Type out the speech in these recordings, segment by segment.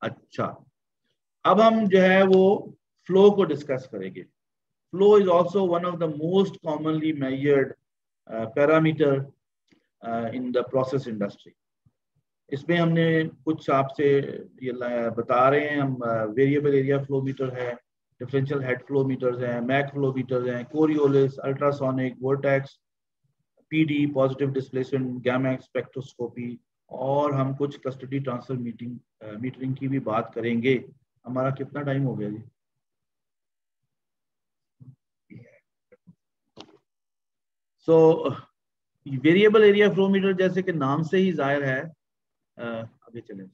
अच्छा, अब हम जो है वो फ्लो को डिस्कस करेंगे। Flow is also one of the most commonly measured parameter in the process industry. इसमें हमने कुछ आपसे ये बता रहे हैं हम, वेरिएबल एरिया फ्लो मीटर है, डिफरेंशियल हेड फ्लो मीटर्स हैं, मैक फ्लो मीटर्स हैं, Coriolis, ultrasonic, vortex, PD, positive displacement, gamma spectroscopy, और हम कुछ कस्टडी ट्रांसफर मीटरिंग की भी बात करेंगे। हमारा कितना टाइम हो गया जी? So variable area flow metre जैसे कि नाम से ही जाहिर है, आगे चलें।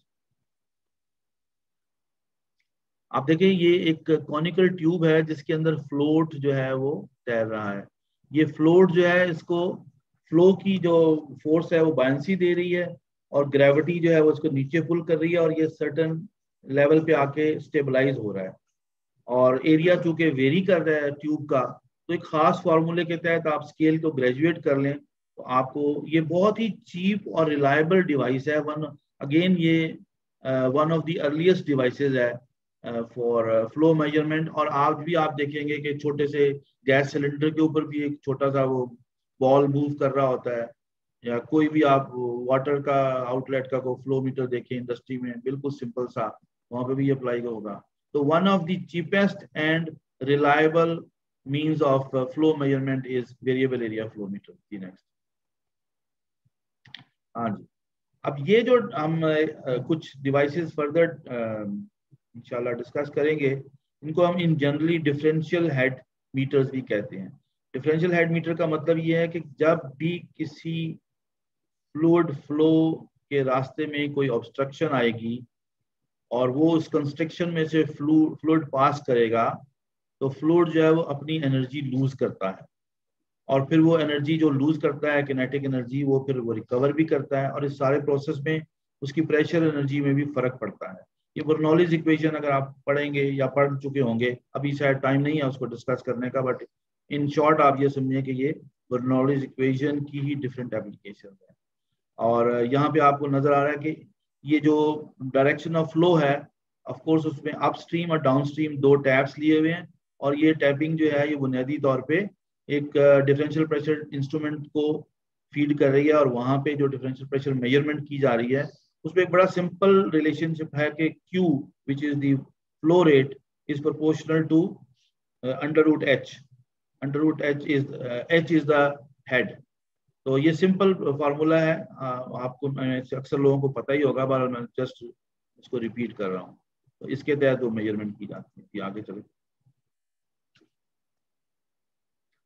आप देखिए ये एक कॉनिकल ट्यूब है जिसके अंदर फ्लोट जो है वो तैर रहा है। ये फ्लोट जो है इसको फ्लो की जो फोर्स है वो बायंसी दे रही है, और ग्रेविटी जो है वो इसको नीचे पुल कर रही है, और ये सर्टन लेवल पे आके स्टेबलाइज हो रहा है। और एरिया चूंकि वेरी कर रहा है ट्यूब का, तो एक खास फार्मूले के तहत आप स्केल को ग्रेजुएट कर लें तो आपको ये बहुत ही चीप और रिलायबल डिवाइस है। अगेन ये one of the earliest devices है फॉर फ्लो मेजरमेंट। और आज भी आप देखेंगे कि छोटे से गैस सिलेंडर के ऊपर भी एक छोटा सा वो बॉल मूव कर रहा होता है, या कोई भी आप वाटर का आउटलेट का को फ्लो मीटर देखें इंडस्ट्री में, बिल्कुल सिंपल सा, वहां पे भी अप्लाई होगा। तो one of the cheapest and reliable means of flow measurement is variable area flow metre. Next. हाँ जी, अब ये जो हम कुछ डिवाइसेस फर्दर इंशाल्लाह डिस्कस करेंगे, इनको हम इन जनरली डिफरेंशियल हेड मीटर्स भी कहते हैं। डिफरेंशियल हेड मीटर का मतलब ये है कि जब भी किसी फ्लूइड फ्लो के रास्ते में कोई ऑब्स्ट्रक्शन आएगी और वो उस कंस्ट्रक्शन में से फ्लूइड पास करेगा, तो फ्लूइड जो है वो अपनी एनर्जी लूज करता है, और फिर वो एनर्जी जो लूज करता है किनेटिक एनर्जी, वो फिर वो रिकवर भी करता है, और इस सारे प्रोसेस में उसकी प्रेशर एनर्जी में भी फर्क पड़ता है। ये बर्नौलीज इक्वेशन अगर आप पढ़ेंगे या पढ़ चुके होंगे, अभी शायद टाइम नहीं है उसको डिस्कस करने का, बट इन शॉर्ट आप ये समझिए कि ये बर्नौलीज इक्वेशन की ही डिफरेंट एप्लीकेशन है। और यहाँ पे आपको नजर आ रहा है कि ये जो डायरेक्शन ऑफ फ्लो है, ऑफ कोर्स उसमें अपस्ट्रीम और डाउनस्ट्रीम दो टैप्स लिए हुए हैं, और ये टैपिंग जो है ये बुनियादी तौर पे एक डिफरेंशियल प्रेशर इंस्ट्रूमेंट को फीड कर रही है, और वहां पे जो डिफरेंशियल प्रेशर मेजरमेंट की जा रही है उसमें एक बड़ा सिंपल रिलेशनशिप है कि Q which is the flow rate is proportional to under root H. Under root H is the head. तो ये सिंपल फार्मूला है, आपको अक्सर लोगों को पता ही होगा, पर मैं जस्ट इसको रिपीट कर रहा हूँ। तो इसके तहत वो मेजरमेंट की जाती है। आगे चले।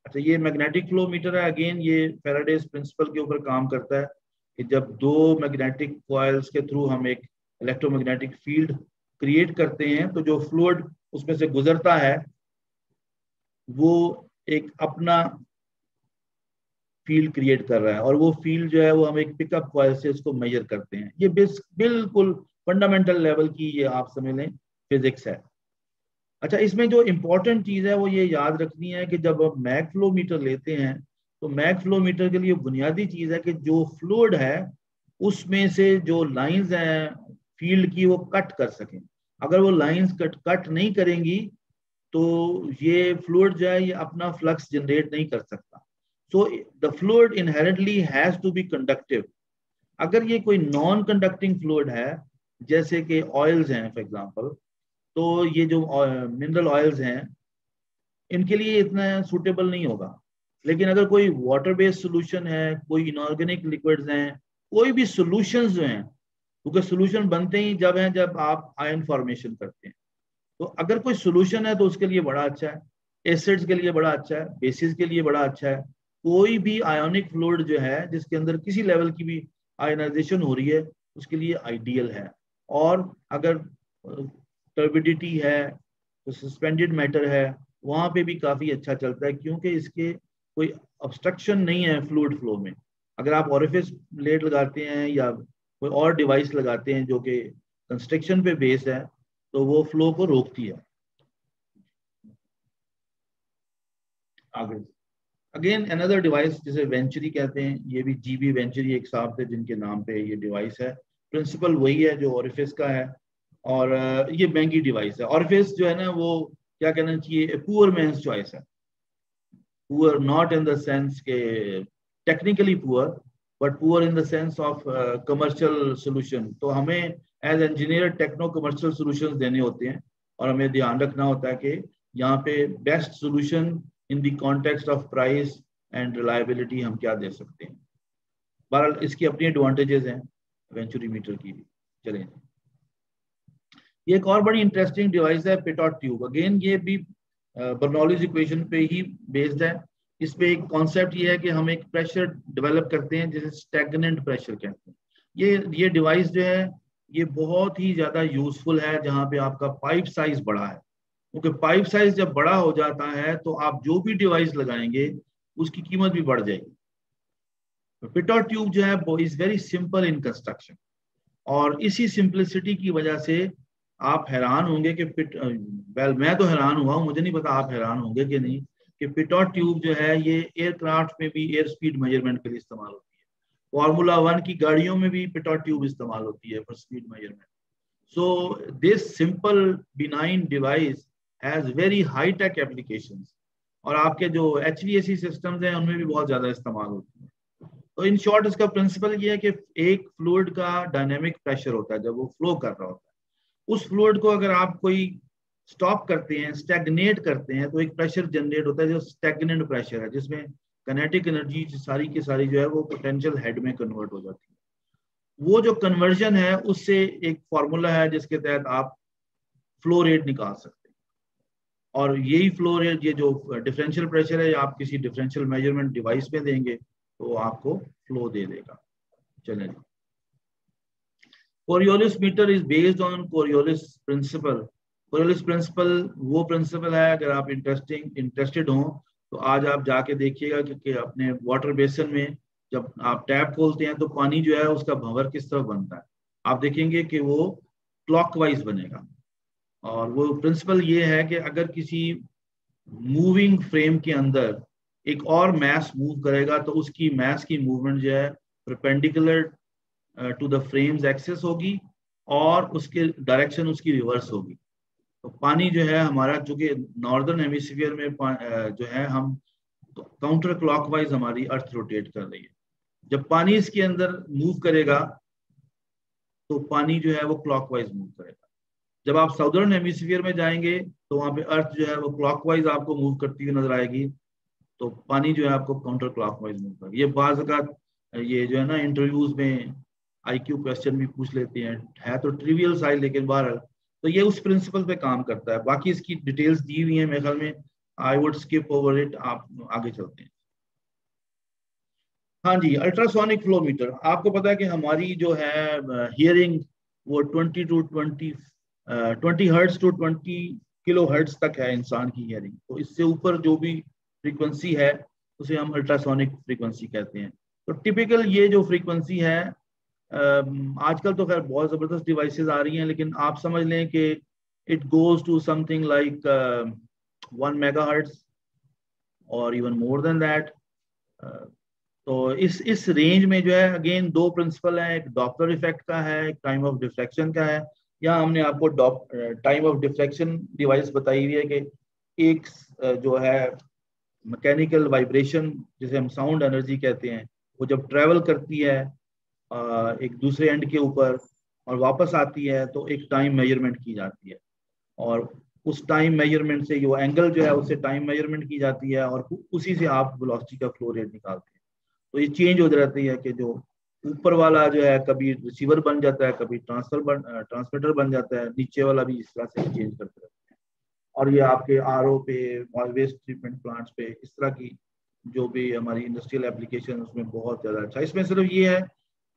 अच्छा, ये मैग्नेटिक फ्लो मीटर है। अगेन ये फैराडेज प्रिंसिपल के ऊपर काम करता है कि जब दो मैग्नेटिक कॉइल्स के थ्रू हम एक इलेक्ट्रोमैग्नेटिक फील्ड क्रिएट करते हैं, तो जो फ्लूइड उसमें से गुजरता है वो एक अपना फील्ड क्रिएट कर रहा है, और वो फील्ड जो है वो हम एक पिकअप कॉइल से उसको मेजर करते हैं। ये बिल्कुल फंडामेंटल लेवल की ये आप समझ लें फिजिक्स है। अच्छा, इसमें जो इम्पोर्टेंट चीज है वो ये याद रखनी है कि जब हम मैक फ्लो मीटर लेते हैं, तो मैक फ्लो मीटर के लिए बुनियादी चीज है कि जो फ्लूइड है उसमें से जो लाइंस हैं फील्ड की वो कट कर सकें। अगर वो लाइंस कट नहीं करेंगी तो ये फ्लूइड जो है ये अपना फ्लक्स जनरेट नहीं कर सकता। So the fluid inherently has to be conductive. अगर ये कोई नॉन कंडक्टिंग फ्लूइड है, जैसे कि ऑयल्स हैं फॉर एग्जांपल, तो ये जो मिनरल ऑयल्स हैं इनके लिए इतना सूटेबल नहीं होगा। लेकिन अगर कोई वाटर बेस्ड सोल्यूशन है, कोई इनऑर्गेनिक लिक्विड्स हैं, कोई भी सोल्यूशंस जो हैं, क्योंकि सोल्यूशन बनते ही जब आप आयन फॉर्मेशन करते हैं, तो अगर कोई सोल्यूशन है तो उसके लिए बड़ा अच्छा है, एसिड्स के लिए बड़ा अच्छा है, बेसिस के लिए बड़ा अच्छा है। कोई भी आयोनिक फ्लूइड जो है जिसके अंदर किसी लेवल की भी आयनाइजेशन हो रही है उसके लिए आइडियल है। और अगर टर्बिडिटी है तो सस्पेंडेड मैटर है, वहां पे भी काफी अच्छा चलता है, क्योंकि इसके कोई ऑब्स्ट्रक्शन नहीं है फ्लूइड फ्लो में। अगर आप ऑरिफिस प्लेट लगाते हैं या कोई और डिवाइस लगाते हैं जो कि कंस्ट्रक्शन पे बेस है, तो वो फ्लो को रोकती है। आगे अगेन अनदर डिवाइस जिसे वेंचुरी कहते हैं, ये भी GB वेंचुरी एक साहब थे जिनके नाम पे ये डिवाइस है। प्रिंसिपल वही है जो ऑरिफिस का है, और ये महंगी डिवाइस है। ऑरिफिस जो है ना वो क्या कहना चाहिए, पुअर मैन्स चॉइस है। Poor not in the sense के technically poor, but poor in the sense of commercial solution. तो हमें as engineer techno commercial solution देने होते हैं और हमें ध्यान रखना होता है कि यहाँ पे best solution in the context of price and reliability हम क्या दे सकते हैं। बहरहाल इसकी अपनी एडवांटेजेस हैं वेंचुरी मीटर की भी। चलें, ये एक और बड़ी इंटरेस्टिंग डिवाइस है पिटॉट ट्यूब। अगेन ये भी बर्नौलीज इक्वेशन पे ही बेस्ड है। इस पे एक कॉन्सेप्ट ये है कि हम एक प्रेशर डेवलप करते हैं जिसे स्टैग्नेंट प्रेशर कहते हैं। ये डिवाइस जो है ये बहुत ही ज्यादा यूजफुल है जहाँ पे आपका पाइप साइज बड़ा है, क्योंकि पाइप साइज जब बड़ा हो जाता है तो आप जो भी डिवाइस लगाएंगे उसकी कीमत भी बढ़ जाएगी। पिटॉट ट्यूब जो है वो is very simple in construction, और इसी सिंपलिसिटी की वजह से आप हैरान होंगे कि मैं तो हैरान हुआ हूं, मुझे नहीं पता आप हैरान होंगे कि नहीं, कि पिटॉट ट्यूब जो है ये एयरक्राफ्ट में भी एयर स्पीड मेजरमेंट के लिए इस्तेमाल होती है। फॉर्मूला 1 की गाड़ियों में भी पिटॉट ट्यूब इस्तेमाल होती है for speed measurement. So this simple benign device has very high tech applications, और आपके जो HVAC सिस्टम्स हैं उनमें भी बहुत ज्यादा इस्तेमाल होती है। तो इन शॉर्ट इसका प्रिंसिपल ये है कि एक फ्लूइड का डायनेमिक प्रेशर होता है जब वो फ्लो कर रहा होता है, उस फ्लूइड को अगर आप कोई स्टॉप करते हैं, स्टैग्नेट करते हैं, तो एक प्रेशर जनरेट होता है जो स्टैग्नेंट प्रेशर है, जिसमें काइनेटिक एनर्जी सारी की सारी जो है वो पोटेंशियल हेड में कन्वर्ट हो जाती है। वो जो कन्वर्जन है उससे एक फॉर्मूला है जिसके तहत आप फ्लो रेट निकाल सकते हैं, और यही फ्लो रेट, ये जो डिफरेंशियल प्रेशर है, आप किसी डिफरेंशियल मेजरमेंट डिवाइस में देंगे तो आपको फ्लो दे देगा। चलिए, Coriolis meter is based on Coriolis principle. Coriolis principle वो प्रिंसिपल है, अगर आप इंटरेस्टेड हो तो आज आप जाके देखिएगा कि अपने वाटर बेसिन में जब आप टैप खोलते हैं तो पानी जो है उसका भंवर किस तरह बनता है, आप देखेंगे कि वो क्लॉकवाइज बनेगा। और वो प्रिंसिपल ये है कि अगर किसी मूविंग फ्रेम के अंदर एक और मैस मूव करेगा तो उसकी मैस की मूवमेंट जो है perpendicular to the frames axis होगी और उसके डायरेक्शन उसकी रिवर्स होगी। तो पानी जो है हमारा, चूंकि नॉर्दर्न हेमिस्फीयर में जो है हम तो काउंटर क्लॉकवाइज हमारी अर्थ रोटेट कर रही है, जब पानी इसके अंदर मूव करेगा तो पानी जो है वो क्लॉकवाइज मूव करेगा। जब आप साउदर्न हेमिस्फीयर में जाएंगे तो वहां पे अर्थ जो है वो क्लॉकवाइज आपको मूव करती हुई नजर आएगी, तो पानी जो है आपको काउंटर क्लॉकवाइज मूव करेगा। ये बाज़ औक़ात ये जो है ना इंटरव्यूज में IQ क्वेश्चन भी पूछ लेते हैं, है तो ट्रिवियल साइज लेकिन बहरहाल तो ये उस प्रिंसिपल पे काम करता है। बाकी इसकी डिटेल्स दी हुई है, मेरे ख्याल में I would skip over it, आप आगे चलते हैं। हाँ जी, अल्ट्रासोनिक फ्लो मीटर। आपको पता है कि हमारी जो है हियरिंग वो 20 हर्ट्ज टू 20 किलो हर्ट्ज तक है इंसान की हियरिंग। तो इससे ऊपर जो भी फ्रीक्वेंसी है उसे हम अल्ट्रासोनिक फ्रीक्वेंसी कहते हैं। तो टिपिकल ये जो फ्रीक्वेंसी है, आजकल तो खैर बहुत ज़बरदस्त डिवाइसेस आ रही हैं, लेकिन आप समझ लें कि it goes to something like 1 megahertz और इवन मोर देन दैट। तो इस रेंज में जो है अगेन दो प्रिंसिपल हैं, एक डॉपलर इफेक्ट का है, एक टाइम ऑफ डिफ्लेक्शन का है। यहाँ हमने आपको टाइम ऑफ डिफ्लेक्शन डिवाइस बताई हुई है कि एक जो है मैकेनिकल वाइब्रेशन जिसे हम साउंड एनर्जी कहते हैं, वो जब ट्रेवल करती है एक दूसरे एंड के ऊपर और वापस आती है तो एक टाइम मेजरमेंट की जाती है, और उस टाइम मेजरमेंट से जो एंगल जो है उससे टाइम मेजरमेंट की जाती है और उसी से आप वेलोसिटी का फ्लो रेट निकालते हैं। तो ये चेंज हो जाती है कि जो ऊपर वाला जो है कभी रिसीवर बन जाता है, कभी ट्रांसमीटर बन जाता है, नीचे वाला भी इस तरह से चेंज करते रहते हैं। और ये आपके RO पे, वेस्ट ट्रीटमेंट प्लांट्स पे, इस तरह की जो भी हमारी इंडस्ट्रियल एप्लीकेशन उसमें बहुत ज़्यादा अच्छा। इसमें सिर्फ ये है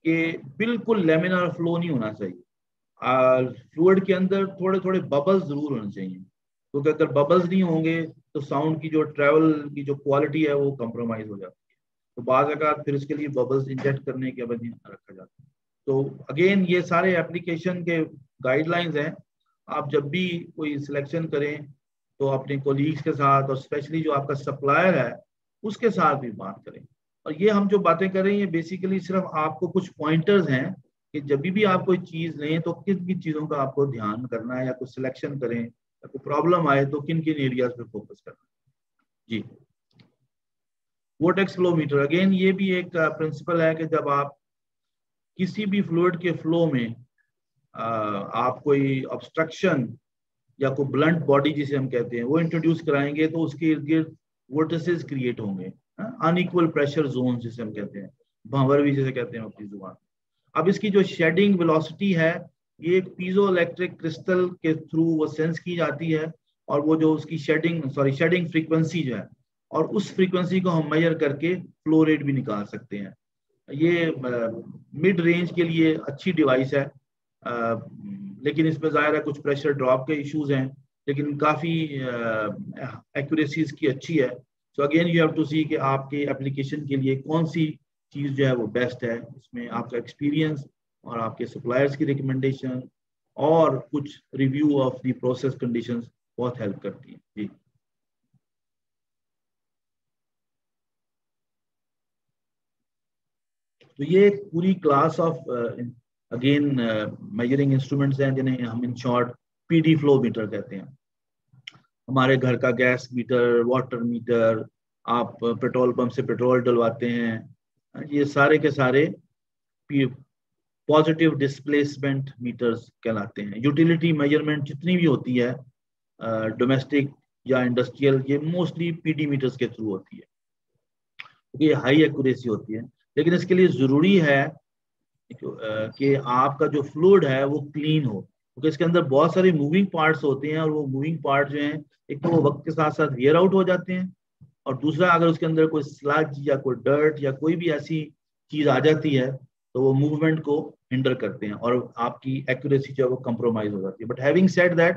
कि बिल्कुल लेमिनार फ्लो नहीं होना चाहिए, फ्लूइड के अंदर थोड़े थोड़े बबल्स जरूर होने चाहिए, क्योंकि अगर बबल्स नहीं होंगे तो साउंड की जो ट्रैवल की जो क्वालिटी है वो कंप्रोमाइज हो जाती है। तो बाज़ औक़ात फिर इसके लिए बबल्स इंजेक्ट करने के बाद रखा जाता है। तो अगेन ये सारे एप्लीकेशन के गाइडलाइंस हैं, आप जब भी कोई सिलेक्शन करें तो अपने कोलीग्स के साथ और स्पेशली जो आपका सप्लायर है उसके साथ भी बात करें। और ये हम जो बातें कर रहे हैं ये बेसिकली सिर्फ आपको कुछ पॉइंटर्स हैं कि जब भी आप कोई चीज लें तो किन किन चीजों का आपको ध्यान करना है, या कुछ सिलेक्शन करें, या कोई प्रॉब्लम आए तो किन किन एरियाज पे फोकस करना है। जी, वोर्टेक्स फ्लो मीटर, अगेन ये भी एक प्रिंसिपल है कि जब आप किसी भी फ्लूइड के फ्लो में आप कोई ऑब्स्ट्रक्शन या कोई ब्लंट बॉडी जिसे हम कहते हैं वो इंट्रोड्यूस कराएंगे तो उसके इर्द गिर्द वोर्टिसेस क्रिएट होंगे, अनइक्वल प्रेशर जोन जिसे हम कहते हैं, भंवर भी जिसे कहते हैं अपनी जुबान। अब इसकी जो शेडिंग वेलोसिटी है ये एक पीजो इलेक्ट्रिक क्रिस्टल के थ्रू वो सेंस की जाती है, और वो जो उसकी शेडिंग फ्रीक्वेंसी जो है, और उस फ्रीक्वेंसी को हम मेजर करके फ्लो रेट भी निकाल सकते हैं। ये मिड रेंज के लिए अच्छी डिवाइस है, लेकिन इसमें ज़ाहिर है कुछ प्रेशर ड्रॉप के इश्यूज हैं, लेकिन काफ़ी एक्यूरेसी इसकी अच्छी है। So again you have to see कि आपके एप्लीकेशन के लिए कौन सी चीज़ जो है वो बेस्ट है। इसमें आपका एक्सपीरियंस और आपके सप्लायर्स की रिकमेंडेशन और कुछ review of the process conditions बहुत हेल्प करती हैं। जी, तो ये एक पूरी class of again measuring instruments हैं जिन्हें हम in short PD flow meter कहते हैं। हमारे घर का गैस मीटर, वाटर मीटर, आप पेट्रोल पंप से पेट्रोल डलवाते हैं, ये सारे के सारे पॉजिटिव डिस्प्लेसमेंट मीटर्स कहलाते हैं। यूटिलिटी मेजरमेंट जितनी भी होती है डोमेस्टिक या इंडस्ट्रियल, ये मोस्टली पीडी मीटर्स के थ्रू होती है, क्योंकि ये हाई एक्यूरेसी होती है। लेकिन इसके लिए ज़रूरी है कि आपका जो फ्लूइड है वो क्लीन हो, क्योंकि इसके अंदर बहुत सारे मूविंग पार्ट्स होते हैं, और वो मूविंग पार्ट जो हैं एक तो वो वक्त के साथ साथ वेयर आउट हो जाते हैं, और दूसरा अगर उसके अंदर कोई स्लज या कोई डर्ट या कोई भी ऐसी चीज आ जाती है तो वो मूवमेंट को हिंडर करते हैं और आपकी एक्यूरेसी जो है वो कंप्रोमाइज हो जाती है। बट हैविंग सेड दैट,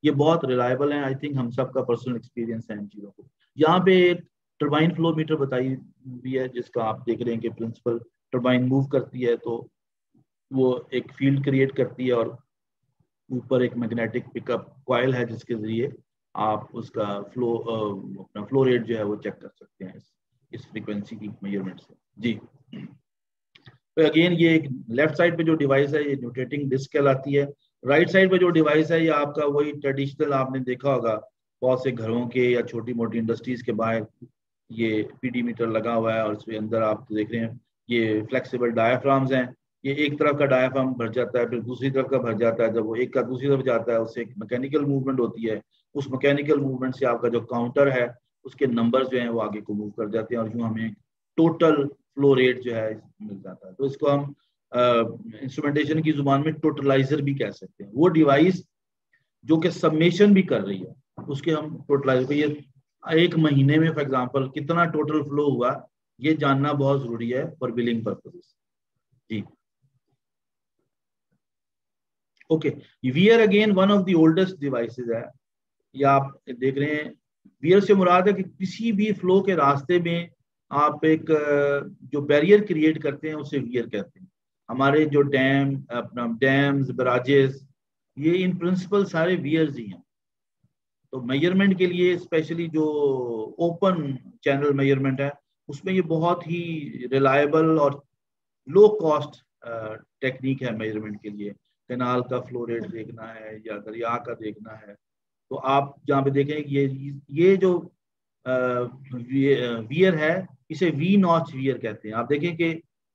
ये बहुत रिलायबल है। आई थिंक हम सबका पर्सनल एक्सपीरियंस है इन चीज़ों को। यहाँ पे एक टर्बाइन फ्लो मीटर बताई भी है, जिसका आप देख रहे हैं कि प्रिंसिपल टर्बाइन मूव करती है तो वो एक फील्ड क्रिएट करती है, और ऊपर एक मैग्नेटिक पिकअप कॉइल है जिसके जरिए आप उसका अपना फ्लो रेट जो है वो चेक कर सकते हैं इस फ्रीक्वेंसी की मेजरमेंट से। जी, तो अगेन ये एक लेफ्ट साइड पे जो डिवाइस है ये न्यूट्रेटिंग डिस्क कहलाती है। राइट साइड पे जो डिवाइस है ये आपका वही ट्रेडिशनल आपने देखा होगा बहुत से घरों के या छोटी मोटी इंडस्ट्रीज के बाहर ये पीडी मीटर लगा हुआ है, और इसके अंदर आप देख रहे हैं ये फ्लेक्सिबल डायाफ्राम्स हैं। ये एक तरफ का डायाफ्राम भर जाता है, फिर दूसरी तरफ का भर जाता है। जब वो एक का दूसरी तरफ जाता है उससे एक मैकेनिकल मूवमेंट होती है, उस मैकेनिकल मूवमेंट से आपका जो काउंटर है उसके नंबर्स जो हैं वो आगे को मूव कर जाते हैं, और यूँ हमें टोटल फ्लो रेट जो है मिल जाता है। तो इसको हम इंस्ट्रूमेंटेशन की जुबान में टोटलाइजर भी कह सकते हैं। वो डिवाइस जो कि सबमेशन भी कर रही है उसके हम टोटलाइजर, ये एक महीने में फॉर एग्जांपल कितना टोटल फ्लो हुआ ये जानना बहुत जरूरी है फॉर बिलिंग पर्पसेस। जी, okay, weir again one of the oldest devices है। ये आप देख रहे हैं, वीयर से मुराद है कि किसी भी फ्लो के रास्ते में आप एक जो बैरियर क्रिएट करते हैं उसे वीयर कहते हैं। हमारे जो डैम्स, बराजेस, ये इन प्रिंसिपल सारे वीयर्स ही हैं। तो मेजरमेंट के लिए स्पेशली जो ओपन चैनल मेजरमेंट है उसमें ये बहुत ही रिलायबल और लो कॉस्ट टेक्निक है मेजरमेंट के लिए। कैनाल का फ्लो रेट देखना है या दरिया का देखना है तो आप जहाँ पे देखें ये जो वियर है इसे वी नॉच वियर कहते हैं। आप देखें कि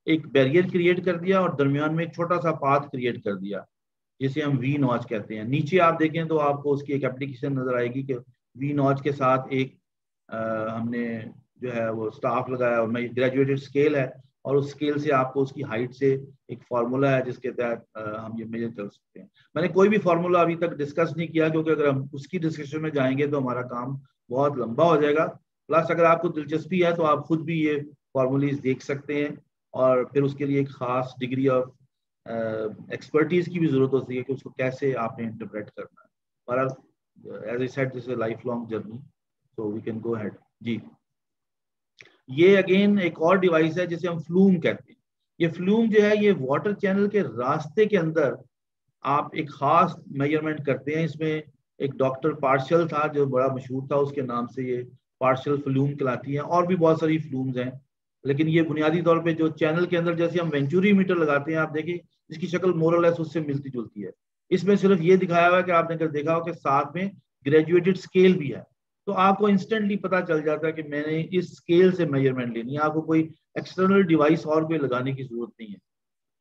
एक बैरियर क्रिएट कर दिया और दरमियान में एक छोटा सा पाथ क्रिएट कर दिया जिसे हम वी नॉच कहते हैं। नीचे आप देखें तो आपको उसकी एक एप्लीकेशन नजर आएगी कि वी नॉच के साथ एक हमने जो है वो स्टाफ लगाया और ग्रेजुएटेड स्केल है, और उस स्केल से आपको उसकी हाइट से एक फार्मूला है जिसके तहत हम ये मेजर कर सकते हैं। मैंने कोई भी फार्मूला अभी तक डिस्कस नहीं किया क्योंकि अगर हम उसकी डिस्कशन में जाएंगे तो हमारा काम बहुत लंबा हो जाएगा। प्लस अगर आपको दिलचस्पी है तो आप खुद भी ये फार्मूलीज देख सकते हैं, और फिर उसके लिए एक खास डिग्री ऑफ एक्सपर्टीज की भी जरूरत होती है कि उसको कैसे आपने इंटरप्रेट करना है। पर as I said this is a life long journey, so we can go ahead. जी, ये अगेन एक और डिवाइस है जिसे हम फ्लूम कहते हैं। ये फ्लूम जो है ये वाटर चैनल के रास्ते के अंदर आप एक खास मेजरमेंट करते हैं। इसमें एक डॉक्टर पार्शल था जो बड़ा मशहूर था, उसके नाम से ये पार्शल फ्लूम कहलाती है। और भी बहुत सारी फ्लूम्स हैं, लेकिन ये बुनियादी तौर पे जो चैनल के अंदर जैसे हम वेंचुरी मीटर लगाते हैं, आप देखिए जिसकी शक्ल मोरलेस उससे मिलती जुलती है। इसमें सिर्फ ये दिखाया हुआ है कि आपने अगर देखा हो कि साथ में ग्रेजुएटेड स्केल भी है, तो आपको इंस्टेंटली पता चल जाता है कि मैंने इस स्केल से मेजरमेंट लेनी है, आपको कोई एक्सटर्नल डिवाइस और कोई लगाने की जरूरत नहीं है।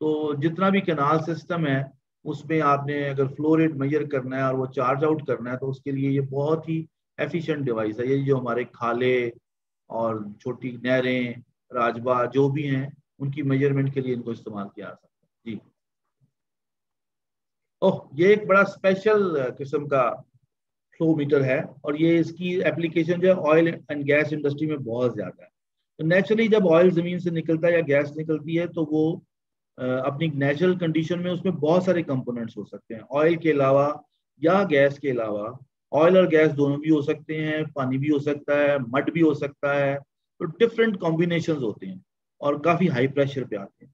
तो जितना भी कैनाल सिस्टम है उसमें आपने अगर फ्लो रेट मेजर करना है और वो चार्ज आउट करना है, तो उसके लिए ये बहुत ही एफिशिएंट डिवाइस है। ये जो हमारे खाले और छोटी नहरें, राजबा जो भी हैं, उनकी मेजरमेंट के लिए इनको इस्तेमाल किया जा सकता है। जी, ओह, ये एक बड़ा स्पेशल किस्म का फ्लो मीटर है, और ये इसकी एप्लीकेशन जो है ऑयल एंड गैस इंडस्ट्री में बहुत ज्यादा है। तो नेचुरली जब ऑयल जमीन से निकलता है या गैस निकलती है, तो वो अपनी नेचुरल कंडीशन में उसमें बहुत सारे कंपोनेंट्स हो सकते हैं, ऑयल के अलावा या गैस के अलावा। ऑयल और गैस दोनों भी हो सकते हैं, पानी भी हो सकता है, मड भी हो सकता है। तो डिफरेंट कॉम्बिनेशंस होते हैं और काफ़ी हाई प्रेशर पे आते हैं।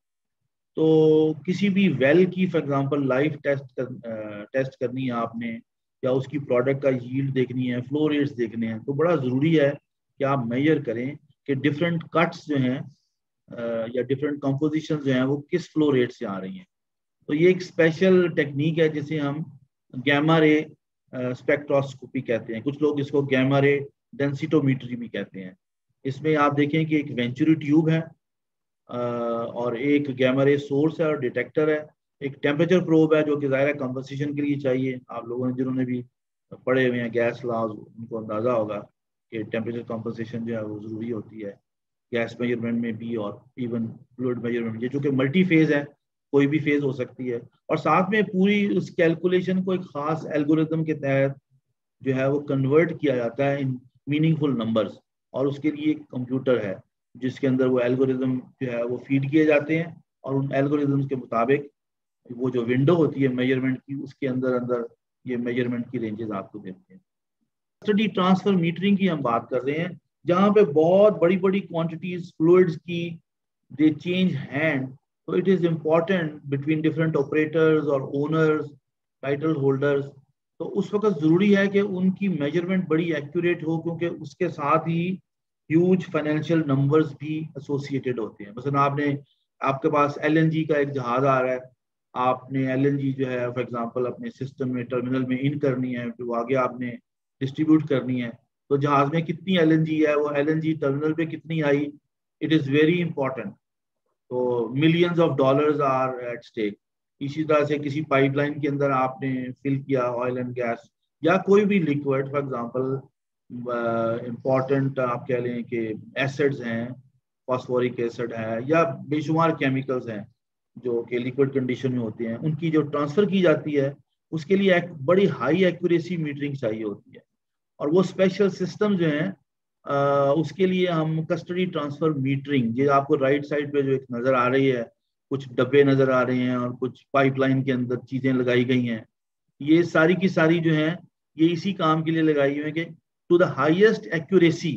तो किसी भी वेल की फॉर एग्जांपल लाइफ टेस्ट करनी है आपने, या उसकी प्रोडक्ट का यील्ड देखनी है, फ्लो रेट्स देखने हैं, तो बड़ा ज़रूरी है कि आप मेजर करें कि डिफरेंट कट्स जो हैं या डिफरेंट कंपोजिशन जो हैं वो किस फ्लो रेट से आ रही हैं। तो ये एक स्पेशल टेक्निक है जिसे हम गैमा रे स्पेक्ट्रोस्कोपी कहते हैं, कुछ लोग इसको गैमा रे डेंसिटोमीट्री भी कहते हैं। इसमें आप देखें कि एक वेंचुरी ट्यूब है और एक गैमा रे सोर्स है और डिटेक्टर है, एक टेम्परेचर प्रोब है जो कि ज़ाहिर है कंपोजिशन के लिए चाहिए। आप लोगों ने जिन्होंने भी पढ़े हुए हैं गैस लॉज, उनको अंदाज़ा होगा कि टेम्परेचर कंपोजिशन जो है वो ज़रूरी होती है गैस मेजरमेंट में भी और इवन फ्लूइड मेजरमेंट में। ये चूँकि मल्टी फेज है, कोई भी फेज हो सकती है, और साथ में पूरी उस कैलकुलेशन को एक खास एल्गोरिथम के तहत जो है वो कन्वर्ट किया जाता है इन मीनिंगफुल नंबर्स, और उसके लिए एक कंप्यूटर है जिसके अंदर वो एल्गोरिथम जो है वो फीड किए जाते हैं, और उन एल्गोरिथम्स के मुताबिक वो जो विंडो होती है मेजरमेंट की, उसके अंदर अंदर ये मेजरमेंट की रेंजेस आपको देते हैं। कस्टडी ट्रांसफर मीटरिंग की हम बात कर रहे हैं, जहाँ पे बहुत बड़ी बड़ी क्वांटिटीज फ्लूइड्स की दे चेंज हैंड। तो it is important between different operators और ओनर्स, टाइटल होल्डर्स। तो उस वक्त जरूरी है कि उनकी मेजरमेंट बड़ी एक्यूरेट हो, क्योंकि उसके साथ ही ह्यूज फाइनेंशियल नंबर्स भी एसोसिएटेड होते हैं। मसलन आपके पास LNG का एक जहाज आ रहा है, आपने LNG जो है फॉर एग्जांपल अपने सिस्टम में टर्मिनल में इन करनी है, फिर आगे आपने डिस्ट्रीब्यूट करनी है। तो जहाज में कितनी LNG है, वो LNG टर्मिनल पे कितनी आई, इट इज़ वेरी इंपॉर्टेंट। तो millions of dollars are at stake. इसी तरह से किसी पाइपलाइन के अंदर आपने फिल किया ऑयल एंड गैस या कोई भी लिक्विड, फॉर एग्जांपल इम्पॉर्टेंट आप कह लें कि एसिड्स हैं, फॉस्फोरिक एसिड है या बेशुमार केमिकल्स हैं जो कि लिक्विड कंडीशन में होते हैं, उनकी जो ट्रांसफ़र की जाती है उसके लिए एक बड़ी हाई एक्यूरेसी मीटरिंग चाहिए होती है। और वो स्पेशल सिस्टम जो हैं उसके लिए हम कस्टडी ट्रांसफ़र मीटरिंग, ये आपको राइट साइड पे जो एक नज़र आ रही है, कुछ डब्बे नज़र आ रहे हैं और कुछ पाइपलाइन के अंदर चीज़ें लगाई गई हैं, ये सारी की सारी जो हैं ये इसी काम के लिए लगाई हुई है कि टू द हाईएस्ट एक्यूरेसी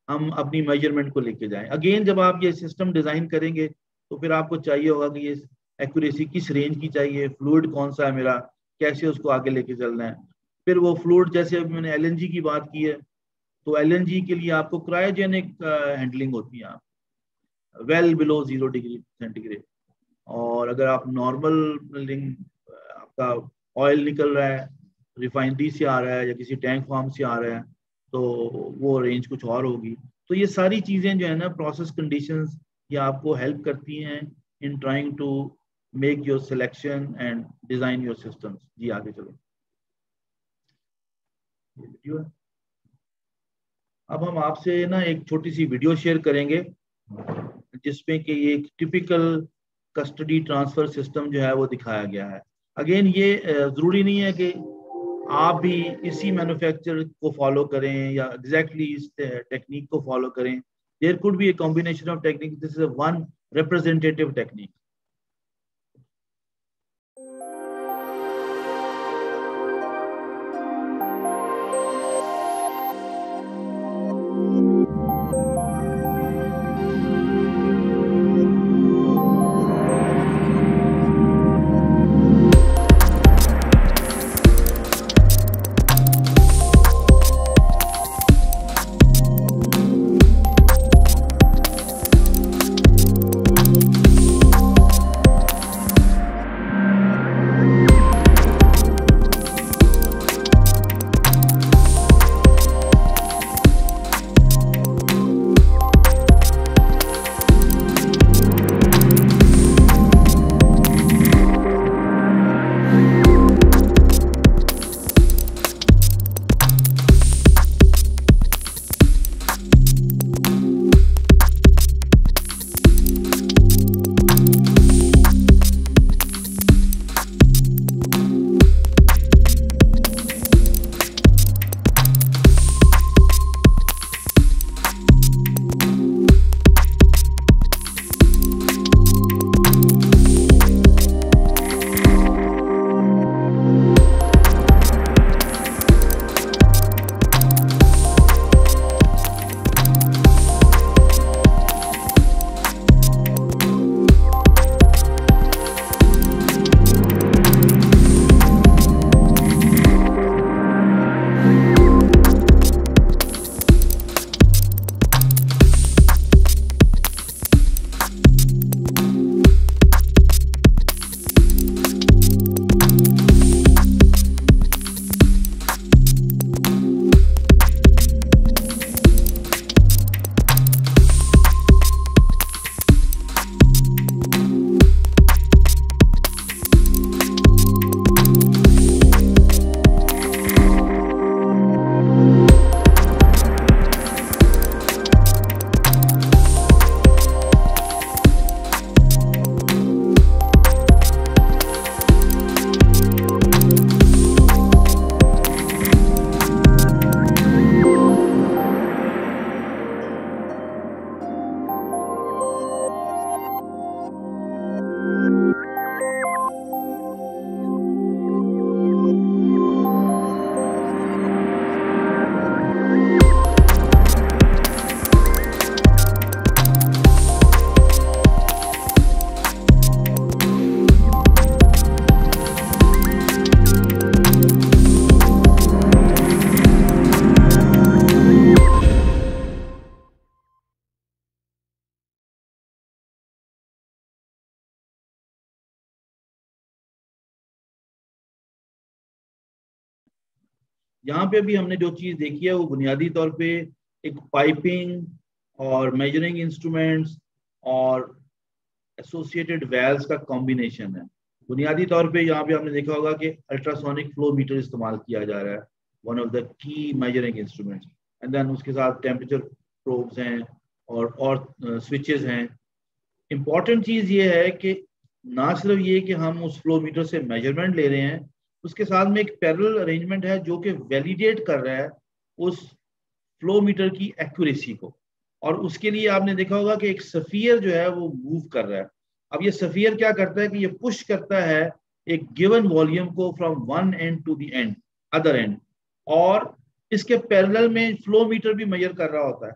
हम अपनी मेजरमेंट को लेके जाएं। अगेन जब आप ये सिस्टम डिज़ाइन करेंगे तो फिर आपको चाहिए होगा कि ये एक्यूरेसी किस रेंज की चाहिए, फ्लूइड कौन सा है मेरा, कैसे उसको आगे लेके चलना है। फिर वो फ्लूइड, जैसे अभी मैंने LNG की बात की है, तो LNG के लिए आपको क्रायोजेनिक हैंडलिंग होती है, वेल बिलो 0 डिग्री सेंटीग्रेड। और अगर आप नॉर्मल आपका ऑयल निकल रहा है, रिफाइनरी से आ रहा है या किसी टैंक फार्म से आ रहा है, तो वो रेंज कुछ और होगी। तो ये सारी चीज़ें जो है ना, प्रोसेस कंडीशंस, ये आपको हेल्प करती हैं in trying to make your selection and design your systems. जी आगे चलो। वीडियो है, अब हम आपसे ना एक छोटी सी वीडियो शेयर करेंगे जिसमें कि ये एक टिपिकल कस्टडी ट्रांसफ़र सिस्टम जो है वो दिखाया गया है। अगेन ये ज़रूरी नहीं है कि आप भी इसी मैन्युफैक्चर को फॉलो करें या एग्जैक्टली इस टेक्निक को फॉलो करें। There could be a combination of technique, this is a one representative technique. यहाँ पे भी हमने जो चीज़ देखी है वो बुनियादी तौर पे एक पाइपिंग और मेजरिंग इंस्ट्रूमेंट्स और एसोसिएटेड वेल्स का कॉम्बिनेशन है। बुनियादी तौर पे यहाँ पे आपने देखा होगा कि अल्ट्रासोनिक फ्लो मीटर इस्तेमाल किया जा रहा है, one of the key measuring instruments, and then उसके साथ टेम्परेचर प्रोब्स हैं और स्विचेस हैं। इंपॉर्टेंट चीज़ ये है कि ना सिर्फ ये कि हम उस फ्लो मीटर से मेजरमेंट ले रहे हैं, उसके साथ में एक पैरेलल अरेंजमेंट है जो कि वैलिडेट कर रहा है उस फ्लो मीटर की एक्यूरेसी को। और उसके लिए आपने देखा होगा कि एक सफियर जो है वो मूव कर रहा है। अब ये सफियर क्या करता है कि ये पुश करता है एक गिवन वॉल्यूम को from one end to the end other end, और इसके पैरेलल में फ्लो मीटर भी मेजर कर रहा होता है।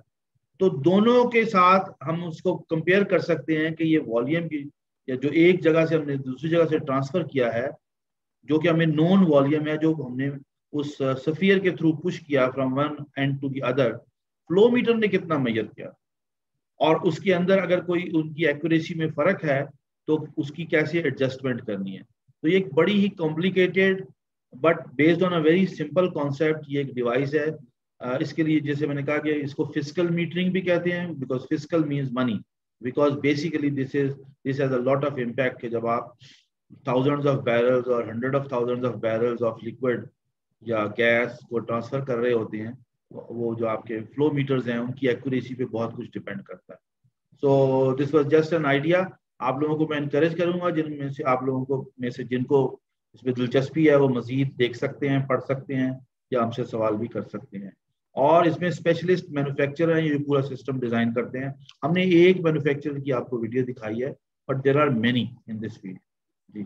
तो दोनों के साथ हम उसको कंपेयर कर सकते हैं कि ये वॉल्यूम की या जो एक जगह से हमने दूसरी जगह से ट्रांसफर किया है, जो कि हमें नोन वॉल्यूम है, जो हमने उस सफियर के थ्रू पुश किया from one end to the other, flow meter ने कितना मेजर किया, और उसके अंदर अगर कोई उनकी एक्यूरेसी में फर्क है तो उसकी कैसे एडजस्टमेंट करनी है। तो ये एक बड़ी ही complicated but based on a very simple concept ये एक डिवाइस है। इसके लिए जैसे मैंने कहा कि इसको फिजिकल मीटरिंग भी कहते हैं, because physical means money, because basically this has a lot of impact कि जब आप थाउजेंड्स ऑफ बैरल्स और hundred of thousands of barrels of liquid या गैस को ट्रांसफर कर रहे होते हैं, वो जो आपके फ्लो मीटर्स हैं उनकी एक्यूरेसी पे बहुत कुछ डिपेंड करता है। So this was just an idea. आप लोगों को मैं इनकरेज करूंगा जिनमें से आप लोगों को में से जिनको इसमें दिलचस्पी है वो मजीद देख सकते हैं, पढ़ सकते हैं या हमसे सवाल भी कर सकते हैं। और इसमें स्पेशलिस्ट मैन्युफैक्चरर हैं, ये पूरा सिस्टम डिजाइन करते हैं। हमने एक मैन्युफैक्चरर की आपको वीडियो दिखाई है, but there are many in this field. Ji.